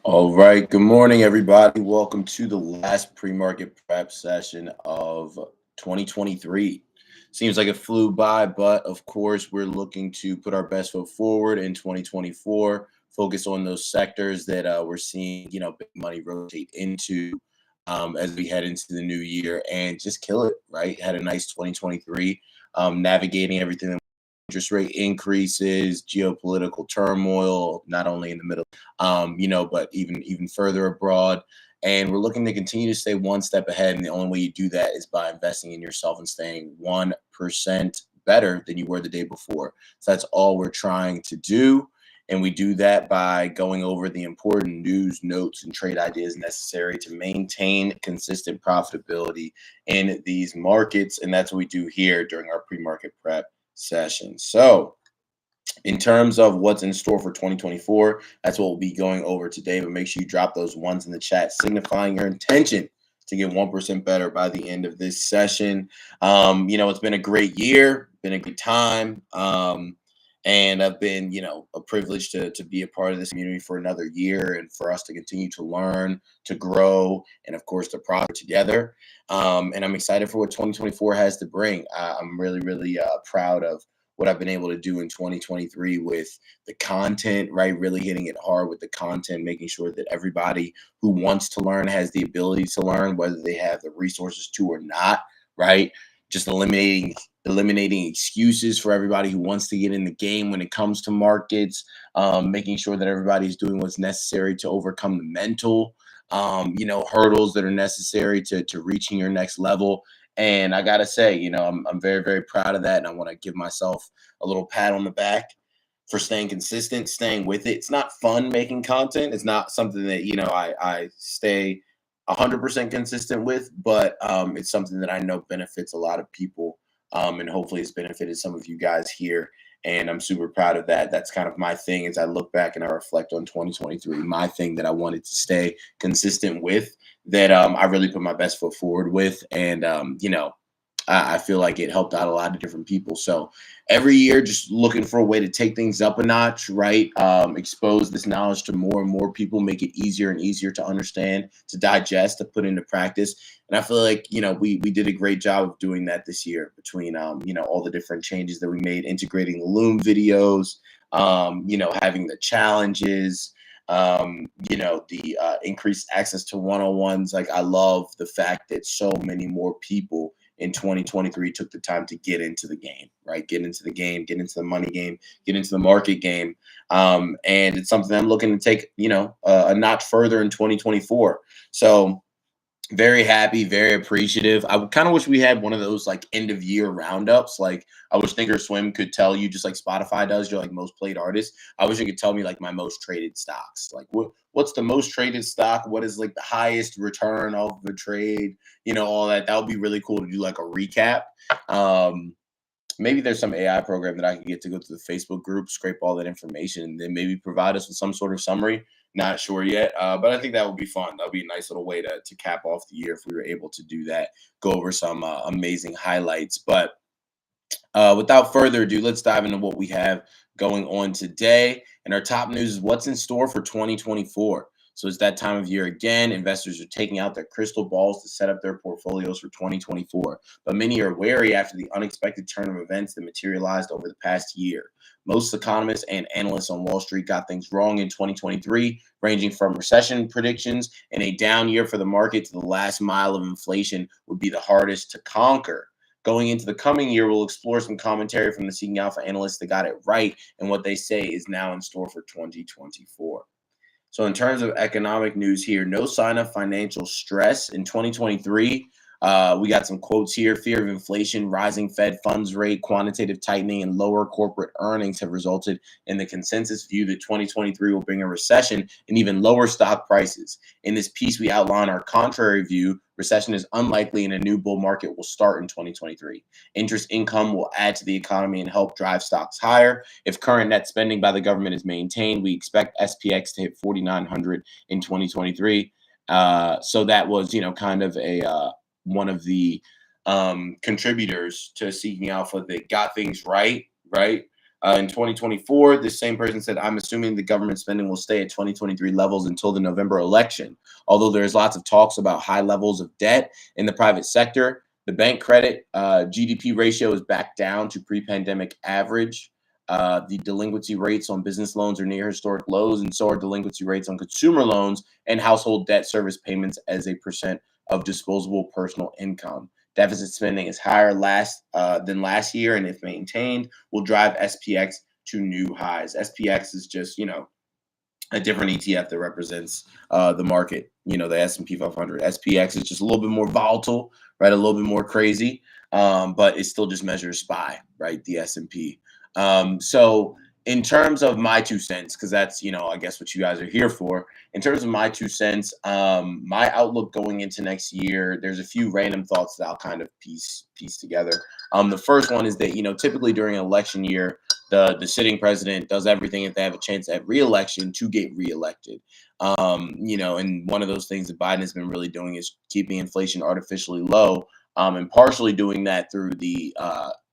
All right. Good morning, everybody. Welcome to the last pre-market prep session of 2023. Seems like it flew by, but of course, we're looking to put our best foot forward in 2024. Focus on those sectors that we're seeing, big money rotate into as we head into the new year, and just kill it. Right. Had a nice 2023, navigating everything. Interest rate increases, geopolitical turmoil, not only in the middle but even further abroad. And we're looking to continue to stay one step ahead. And the only way you do that is by investing in yourself and staying 1% better than you were the day before. So that's all we're trying to do. And we do that by going over the important news, notes, and trade ideas necessary to maintain consistent profitability in these markets. And that's what we do here during our pre-market prep session. So, in terms of what's in store for 2024, that's what we'll be going over today. But make sure you drop those ones in the chat, signifying your intention to get 1% better by the end of this session. It's been a great year, been a good time. And I've been, a privilege to be a part of this community for another year and for us to continue to learn, to grow, and of course, to prosper together. And I'm excited for what 2024 has to bring. I'm really, really proud of what I've been able to do in 2023 with the content, right? Really hitting it hard with the content, making sure that everybody who wants to learn has the ability to learn, whether they have the resources to or not, right? Just eliminating excuses for everybody who wants to get in the game when it comes to markets, making sure that everybody's doing what's necessary to overcome the mental, hurdles that are necessary to reaching your next level. And I gotta say, I'm very, very proud of that. And I want to give myself a little pat on the back for staying consistent, staying with it. It's not fun making content. It's not something that, I stay 100% consistent with, but it's something that I know benefits a lot of people. And hopefully it's benefited some of you guys here. And I'm super proud of that. That's kind of my thing as I look back and I reflect on 2023, my thing that I wanted to stay consistent with, that I really put my best foot forward with. And, I feel like it helped out a lot of different people. So every year, just looking for a way to take things up a notch, right? Expose this knowledge to more and more people, make it easier and easier to understand, to digest, to put into practice. And I feel like, we did a great job of doing that this year between, all the different changes that we made, integrating the Loom videos, having the challenges, the increased access to one-on-ones. Like, I love the fact that so many more people in 2023 took the time to get into the game, right? Get into the game, get into the money game, get into the market game. And it's something I'm looking to take, a notch further in 2024. So very happy, very appreciative. I kind of wish we had one of those like end of year roundups. Like, I wish Thinkorswim could tell you, just like Spotify does, you're like most played artists. I wish it could tell me like my most traded stocks. Like, what's the most traded stock? What is like the highest return of the trade? All that. That would be really cool to do like a recap. Maybe there's some AI program that I could get to go to the Facebook group, scrape all that information, and then maybe provide us with some sort of summary. Not sure yet, but I think that would be fun. That would be a nice little way to cap off the year if we were able to do that, go over some amazing highlights. But without further ado, let's dive into what we have going on today. And our top news is what's in store for 2024. So it's that time of year again. Investors are taking out their crystal balls to set up their portfolios for 2024. But many are wary after the unexpected turn of events that materialized over the past year. Most economists and analysts on Wall Street got things wrong in 2023, ranging from recession predictions and a down year for the market to the last mile of inflation would be the hardest to conquer. Going into the coming year, we'll explore some commentary from the Seeking Alpha analysts that got it right and what they say is now in store for 2024. So in terms of economic news here, no sign of financial stress in 2023. We got some quotes here. Fear of inflation, rising Fed funds rate, quantitative tightening, and lower corporate earnings have resulted in the consensus view that 2023 will bring a recession and even lower stock prices. In this piece, we outline our contrary view. Recession is unlikely and a new bull market will start in 2023. Interest income will add to the economy and help drive stocks higher. If current net spending by the government is maintained, we expect SPX to hit 4,900 in 2023. So that was, kind of one of the contributors to Seeking Alpha that got things right. In 2024, the same person said, I'm assuming the government spending will stay at 2023 levels until the November election. Although there's lots of talks about high levels of debt in the private sector, the bank credit GDP ratio is back down to pre-pandemic average. The delinquency rates on business loans are near historic lows, and so are delinquency rates on consumer loans and household debt service payments as a percent of disposable personal income. Deficit spending is higher than last year, and if maintained, will drive SPX to new highs. SPX is just, a different ETF that represents the market, the S&P 500. SPX is just a little bit more volatile, right? A little bit more crazy, but it still just measures SPY, right? The S&P. So in terms of my 2 cents, because that's, I guess what you guys are here for. In terms of my 2 cents, my outlook going into next year, there's a few random thoughts that I'll kind of piece together. The first one is that, typically during an election year, the sitting president does everything if they have a chance at reelection to get reelected. And one of those things that Biden has been really doing is keeping inflation artificially low, and partially doing that through the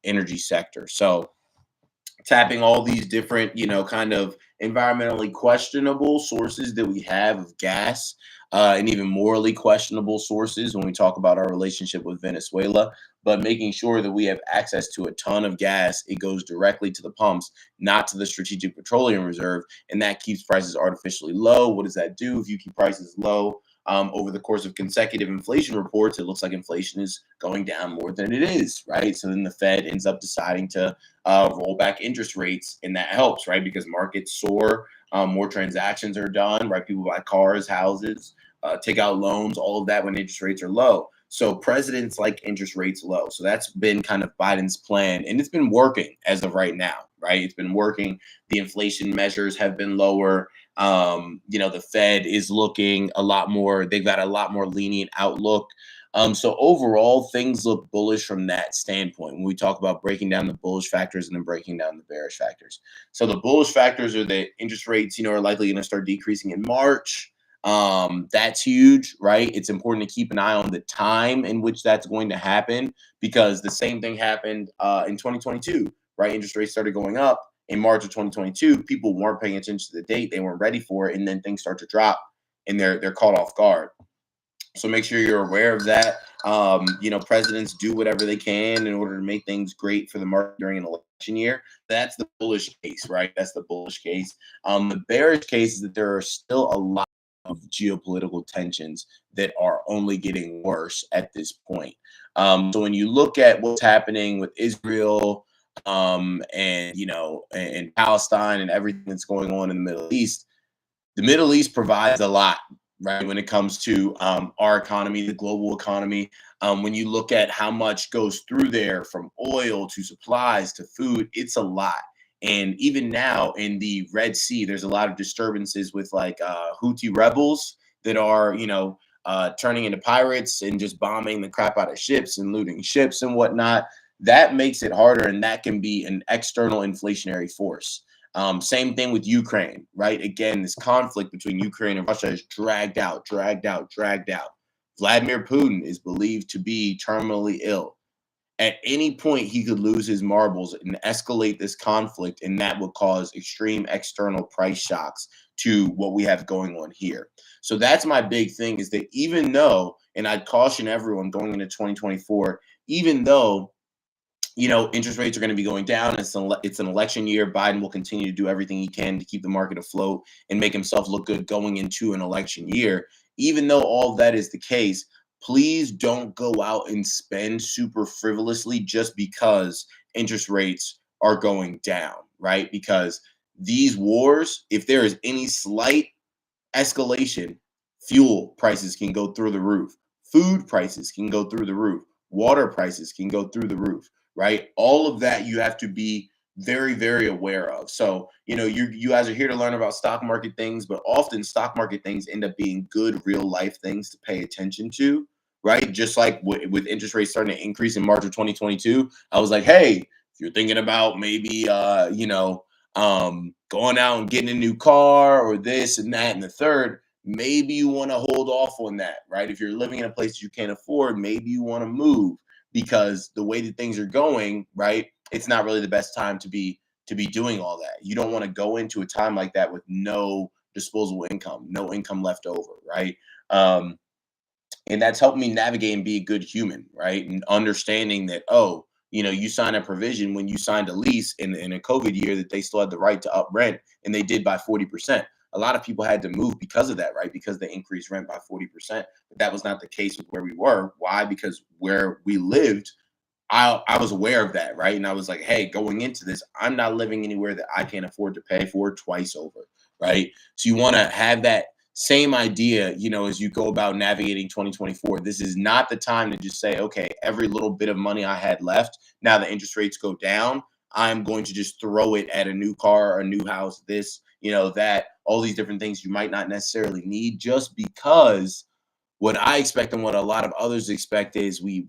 energy sector. So tapping all these different, kind of environmentally questionable sources that we have of gas, and even morally questionable sources when we talk about our relationship with Venezuela, but making sure that we have access to a ton of gas. It goes directly to the pumps, not to the Strategic Petroleum Reserve, and that keeps prices artificially low. What does that do if you keep prices low? Over the course of consecutive inflation reports, it looks like inflation is going down more than it is, right? So then the Fed ends up deciding to roll back interest rates, and that helps, right? Because markets soar, more transactions are done, right? People buy cars, houses, take out loans, all of that when interest rates are low. So presidents like interest rates low. So that's been kind of Biden's plan, and it's been working as of right now, right? It's been working. The inflation measures have been lower. The Fed is looking a lot more, they've got a lot more lenient outlook. So overall, things look bullish from that standpoint when we talk about breaking down the bullish factors and then breaking down the bearish factors. So the bullish factors are that interest rates, are likely going to start decreasing in March. That's huge, right? It's important to keep an eye on the time in which that's going to happen, because the same thing happened in 2022, right? Interest rates started going up in March of 2022. People weren't paying attention to the date, they weren't ready for it, and then things start to drop and they're caught off guard. So make sure you're aware of that. Presidents do whatever they can in order to make things great for the market during an election year. That's the bullish case, right? That's the bullish case. The bearish case is that there are still a lot of geopolitical tensions that are only getting worse at this point. So when you look at what's happening with Israel, and Palestine and everything that's going on in the Middle East provides a lot, right? When it comes to our economy, the global economy, when you look at how much goes through there, from oil to supplies to food, it's a lot. And even now in the Red Sea, there's a lot of disturbances with like Houthi rebels that are, turning into pirates and just bombing the crap out of ships and looting ships and whatnot. That makes it harder, and that can be an external inflationary force. Same thing with Ukraine, right? Again, this conflict between Ukraine and Russia is dragged out. Vladimir Putin is believed to be terminally ill. At any point, he could lose his marbles and escalate this conflict, and that would cause extreme external price shocks to what we have going on here. So that's my big thing, is that even though, and I'd caution everyone going into 2024, even though interest rates are going to be going down, it's an election year, Biden will continue to do everything he can to keep the market afloat and make himself look good going into an election year. Even though all of that is the case, please don't go out and spend super frivolously just because interest rates are going down, right? Because these wars, if there is any slight escalation, fuel prices can go through the roof, food prices can go through the roof, water prices can go through the roof, right? All of that you have to be very, very aware of. So, you guys are here to learn about stock market things, but often stock market things end up being good real life things to pay attention to, right? Just like with interest rates starting to increase in March of 2022, I was like, hey, if you're thinking about maybe, going out and getting a new car or this and that and the third, maybe you want to hold off on that, right? If you're living in a place you can't afford, maybe you want to move, because the way that things are going, right, it's not really the best time to be to be doing all that. You don't want to go into a time like that with no disposable income, no income left over, right? And that's helped me navigate and be a good human, right? And understanding that, oh, you sign a provision when you signed a lease in a COVID year that they still had the right to up rent, and they did by 40%. A lot of people had to move because of that, right? Because they increased rent by 40%. But that was not the case with where we were. Why? Because where we lived, I was aware of that, right? And I was like, hey, going into this, I'm not living anywhere that I can't afford to pay for twice over, right? So you want to have that same idea, as you go about navigating 2024. This is not the time to just say, okay, every little bit of money I had left, now the interest rates go down, I'm going to just throw it at a new car, a new house, this, that, all these different things you might not necessarily need, just because what I expect and what a lot of others expect is we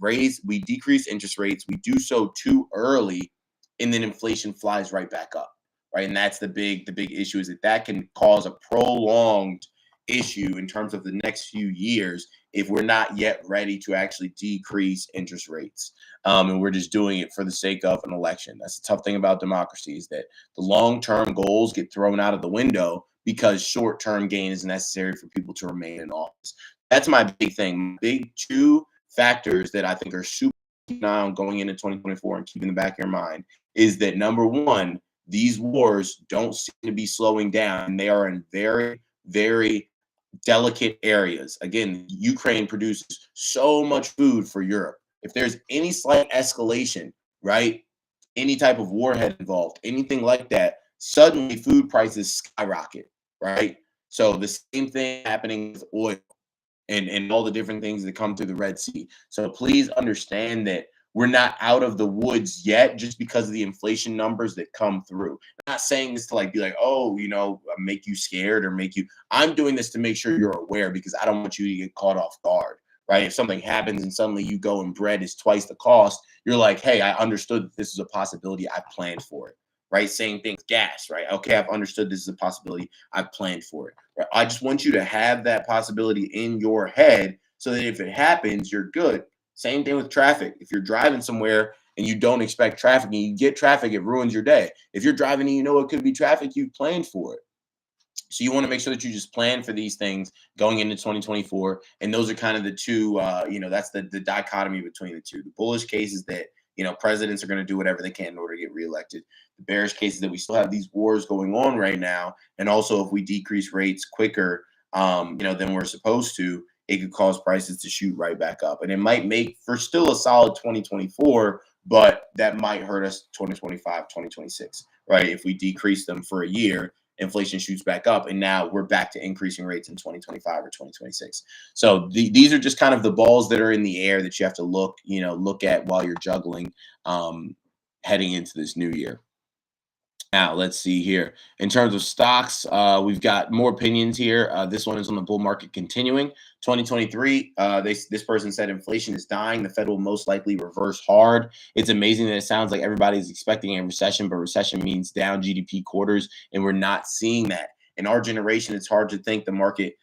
decrease interest rates, we do so too early, and then inflation flies right back up, right? And that's the big issue, is that can cause a prolonged issue in terms of the next few years if we're not yet ready to actually decrease interest rates. And we're just doing it for the sake of an election. That's the tough thing about democracy, is that the long-term goals get thrown out of the window because short-term gain is necessary for people to remain in office. That's my big thing. Big two factors that I think are super keep an eye on going into 2024 and keep in the back of your mind is that, number one, these wars don't seem to be slowing down, and they are in very, very delicate areas. Again, Ukraine produces so much food for Europe. If there's any slight escalation, right, any type of warhead involved, anything like that, suddenly food prices skyrocket, right? So the same thing happening with oil and all the different things that come through the Red Sea. So please understand that we're not out of the woods yet, just because of the inflation numbers that come through. I'm not saying this to be like, oh, make you scared or make you. I'm doing this to make sure you're aware, because I don't want you to get caught off guard, right? If something happens and suddenly you go and bread is twice the cost, you're like, hey, I understood that this is a possibility. I planned for it, right? Same thing with gas, right? Okay, I've understood this is a possibility. I've planned for it. Right? I just want you to have that possibility in your head so that if it happens, you're good. Same thing with traffic. If you're driving somewhere and you don't expect traffic and you get traffic, it ruins your day. If you're driving and it could be traffic, you planned for it. So you want to make sure that you just plan for these things going into 2024. And those are kind of the two, that's the dichotomy between the two. The bullish case is that, presidents are going to do whatever they can in order to get reelected. The bearish case is that we still have these wars going on right now. And also, if we decrease rates quicker, than we're supposed to, it could cause prices to shoot right back up. And it might make for still a solid 2024, but that might hurt us 2025, 2026, right? If we decrease them for a year, inflation shoots back up, and now we're back to increasing rates in 2025 or 2026. So these are just kind of the balls that are in the air that you have to look at while you're juggling, heading into this new year. Now, let's see here. In terms of stocks, we've got more opinions here. This one is on the bull market continuing. 2023, this person said inflation is dying. The Fed will most likely reverse hard. It's amazing that it sounds like everybody's expecting a recession, but recession means down GDP quarters, and we're not seeing that. In our generation, it's not hard to think the market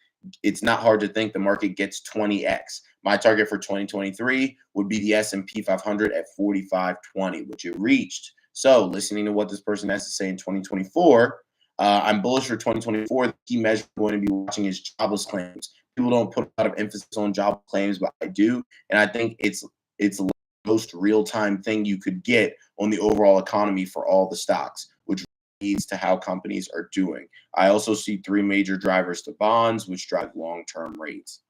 gets 20x. My target for 2023 would be the S&P 500 at 4520, which it reached. So listening to what this person has to say in 2024, I'm bullish for 2024. The key measure I'm going to be watching is jobless claims. People don't put a lot of emphasis on job claims, but I do. And I think it's the most real-time thing you could get on the overall economy for all the stocks, which leads to how companies are doing. I also see three major drivers to bonds, which drive long-term rates.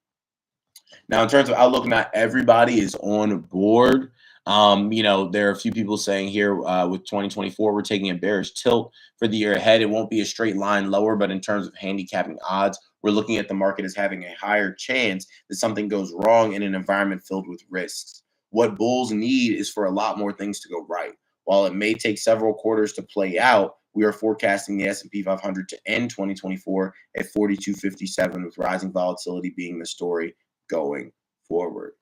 Now, in terms of outlook, not everybody is on board. There are a few people saying here with 2024, we're taking a bearish tilt for the year ahead. It won't be a straight line lower, but in terms of handicapping odds, we're looking at the market as having a higher chance that something goes wrong in an environment filled with risks. What bulls need is for a lot more things to go right. While it may take several quarters to play out, we are forecasting the S&P 500 to end 2024 at 4257, with rising volatility being the story going forward.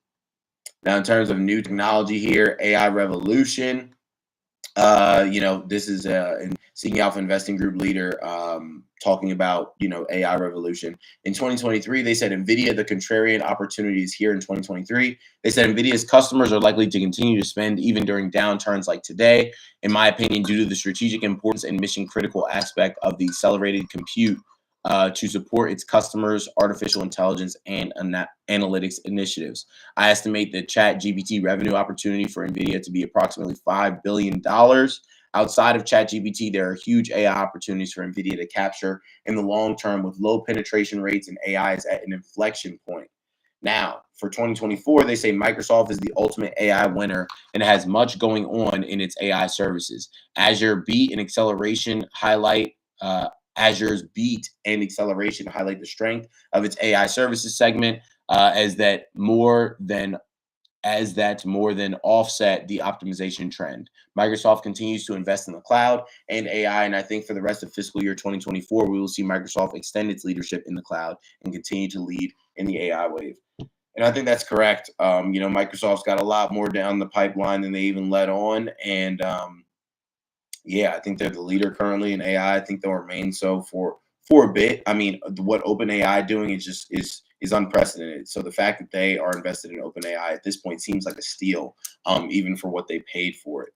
Now, in terms of new technology here, AI revolution. This is Seeking Alpha Investing Group leader talking about, AI revolution. In 2023, they said NVIDIA, the contrarian opportunity is here in 2023. They said NVIDIA's customers are likely to continue to spend even during downturns like today, in my opinion, due to the strategic importance and mission critical aspect of the accelerated compute to support its customers' artificial intelligence and analytics initiatives. I estimate the Chat GPT revenue opportunity for NVIDIA to be approximately $5 billion. Outside of Chat GPT, there are huge AI opportunities for NVIDIA to capture in the long term with low penetration rates, and AI is at an inflection point. Now, for 2024, they say Microsoft is the ultimate AI winner and has much going on in its AI services. Azure beat and acceleration highlight Azure's beat and acceleration highlight the strength of its AI services segment, as that more than offset the optimization trend. Microsoft continues to invest in the cloud and AI, and I think for the rest of fiscal year 2024, we will see Microsoft extend its leadership in the cloud and continue to lead in the AI wave. And I think that's correct. Microsoft's got a lot more down the pipeline than they even let on, and yeah, I think they're the leader currently in AI. I think they'll remain so for a bit. I mean, what OpenAI doing is unprecedented. So the fact that they are invested in OpenAI at this point seems like a steal, even for what they paid for it.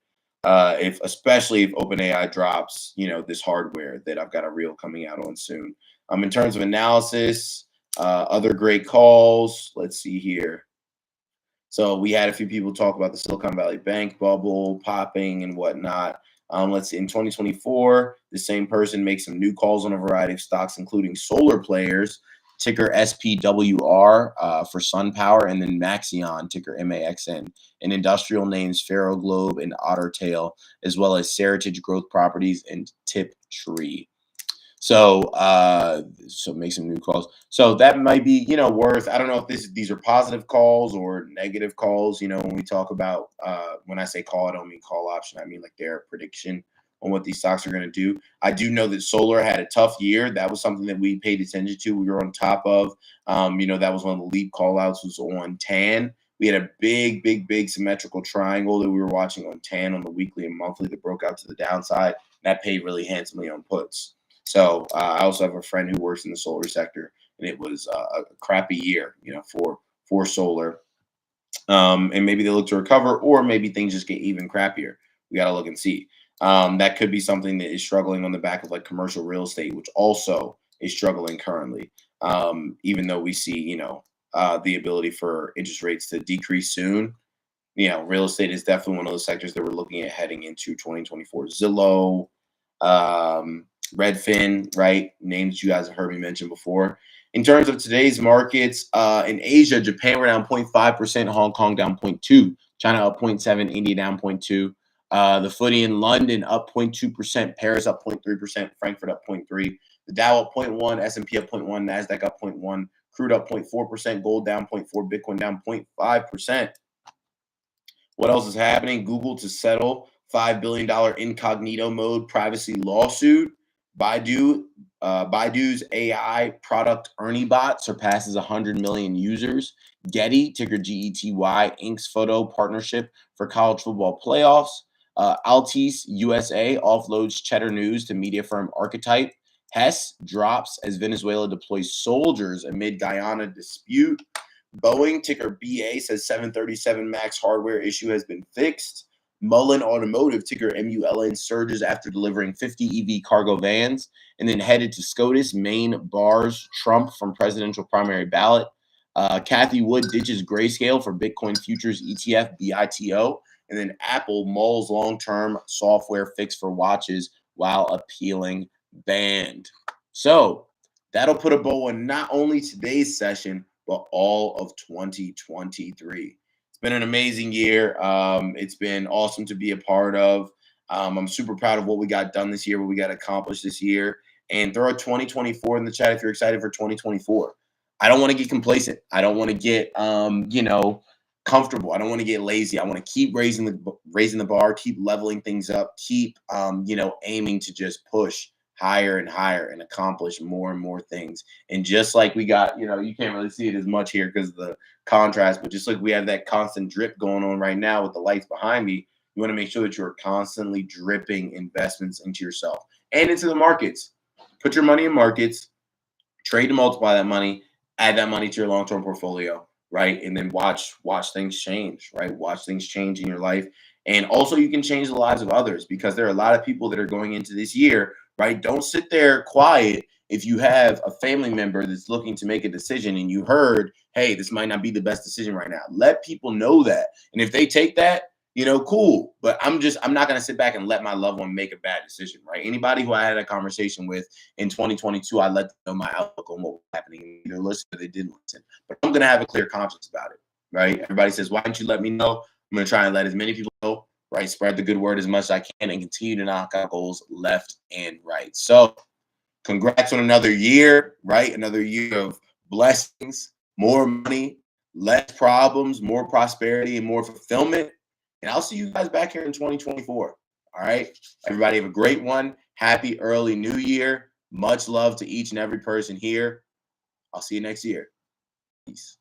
Especially if OpenAI drops, this hardware that I've got a reel coming out on soon. In terms of analysis, other great calls. Let's see here. So we had a few people talk about the Silicon Valley Bank bubble popping and whatnot. Let's see, in 2024, the same person makes some new calls on a variety of stocks, including solar players, ticker SPWR for SunPower, and then Maxion, ticker MAXN, and industrial names Ferroglobe and Ottertail, as well as Seritage Growth Properties and Tiptree. So make some new calls. So that might be, worth. I don't know if these are positive calls or negative calls. When we talk about when I say call, I don't mean call option. I mean like their prediction on what these stocks are going to do. I do know that solar had a tough year. That was something that we paid attention to. We were on top of. That was one of the lead call outs was on TAN. We had a big, big, big symmetrical triangle that we were watching on TAN on the weekly and monthly that broke out to the downside. That paid really handsomely on puts. So I also have a friend who works in the solar sector, and it was a crappy year, for solar. And maybe they look to recover, or maybe things just get even crappier. We got to look and see. That could be something that is struggling on the back of like commercial real estate, which also is struggling currently. Even though we see, the ability for interest rates to decrease soon. Real estate is definitely one of those sectors that we're looking at heading into 2024. Zillow, Redfin, right? Names you guys have heard me mention before. In terms of today's markets, in Asia, Japan were down 0.5%, Hong Kong down 0.2%, China up 0.7%, India down 0.2%. The FTSE in London up 0.2%, Paris up 0.3%, Frankfurt up 0.3%, the Dow up 0.1%, S&P up 0.1%, Nasdaq up 0.1%, crude up 0.4%, gold down 0.4%, Bitcoin down 0.5%. What else is happening? Google to settle $5 billion incognito mode privacy lawsuit. Baidu's AI product ErnieBot surpasses 100 million users. Getty, ticker GETY, inks photo partnership for college football playoffs. Altice USA offloads Cheddar News to media firm Archetype. Hess drops as Venezuela deploys soldiers amid Guyana dispute. Boeing, ticker BA, says 737 MAX hardware issue has been fixed. Mullen Automotive, ticker MULN, surges after delivering 50 EV cargo vans. And then headed to SCOTUS, Maine bars Trump from presidential primary ballot. Kathy Wood ditches grayscale for Bitcoin futures ETF, BITO. And then Apple mulls long-term software fix for watches while appealing banned. So that'll put a bow on not only today's session, but all of 2023. It's been an amazing year. It's been awesome to be a part of. I'm super proud of what we got done this year, what we got accomplished this year. And throw a 2024 in the chat if you're excited for 2024. I don't want to get complacent. I don't want to get, comfortable. I don't want to get lazy. I want to keep raising the bar, keep leveling things up, keep, aiming to just push higher and higher and accomplish more and more things. And just like we got, you can't really see it as much here because of the contrast, but just like we have that constant drip going on right now with the lights behind me, You want to make sure that you're constantly dripping investments into yourself and into the markets. Put your money in markets, trade to multiply that money, add that money to your long-term portfolio, right? And then watch things change, right? Watch things change in your life. And also you can change the lives of others, because there are a lot of people that are going into this year, right? Don't sit there quiet if you have a family member that's looking to make a decision and you heard, hey, this might not be the best decision right now. Let people know that. And if they take that, cool. But I'm not going to sit back and let my loved one make a bad decision, right? Anybody who I had a conversation with in 2022, I let them know my outlook on what was happening. Either listen or they didn't listen. But I'm going to have a clear conscience about it, right? Everybody says, why didn't you let me know? I'm going to try and let as many people know, right? Spread the good word as much as I can and continue to knock out goals left and right. So congrats on another year, right? Another year of blessings, more money, less problems, more prosperity, and more fulfillment. And I'll see you guys back here in 2024. All right. Everybody have a great one. Happy early new year. Much love to each and every person here. I'll see you next year. Peace.